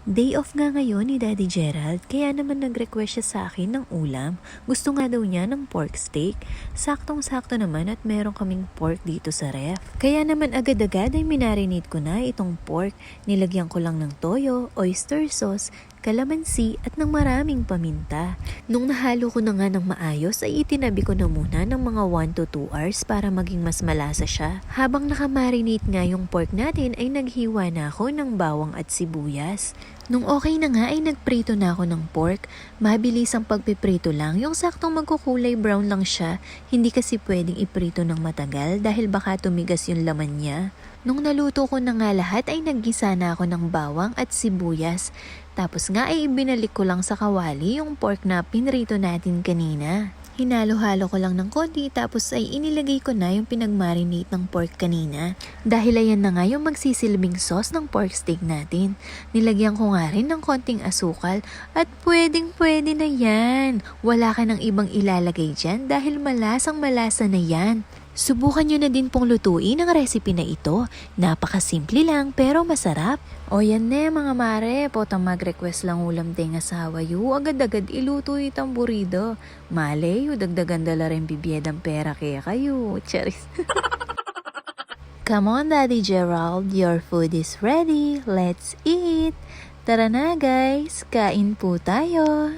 Day off nga ngayon ni Daddy Gerald, kaya naman nag-request siya sa akin ng ulam. Gusto nga daw niya ng pork steak. Saktong-sakto naman at meron kaming pork dito sa ref. Kaya naman agad-agad ay minarinate ko na itong pork. Nilagyan ko lang ng toyo, oyster sauce, kalamansi at ng maraming paminta. Nung nahalo ko na nga ng maayos ay itinabi ko na muna ng mga 1 to 2 hours para maging mas malasa siya. Habang nakamarinate nga yung pork natin ay naghiwa na ako ng bawang at sibuyas. Nung okay na nga ay nagprito na ako ng pork. Mabilis ang pagpiprito lang, yung saktong magkukulay brown lang siya. Hindi kasi pwedeng iprito ng matagal dahil baka tumigas yung laman niya. Nung naluto ko na nga lahat ay naggisa na ako ng bawang at sibuyas. Tapos nga ay ibinalik ko lang sa kawali yung pork na pinrito natin kanina. Hinalo-halo ko lang ng konti tapos ay inilagay ko na yung pinagmarinate ng pork kanina. Dahil ayan na nga yung magsisilbing sauce ng pork steak natin. Nilagyan ko nga rin ng konting asukal at pwedeng-pwede na yan. Wala ka ng ibang ilalagay dyan dahil malasang-malasa na yan. Subukan nyo na din pong lutuin ang recipe na ito. Napakasimple lang pero masarap. O yan na mga mare, potang mag-request lang ulam ting asawa yu. Agad-agad iluto itang burido. Malay yu, dagdagan dala rin bibiyedang pera kaya kayo. Charis. Come on Daddy Gerald, your food is ready. Let's eat. Tara na guys, kain po tayo.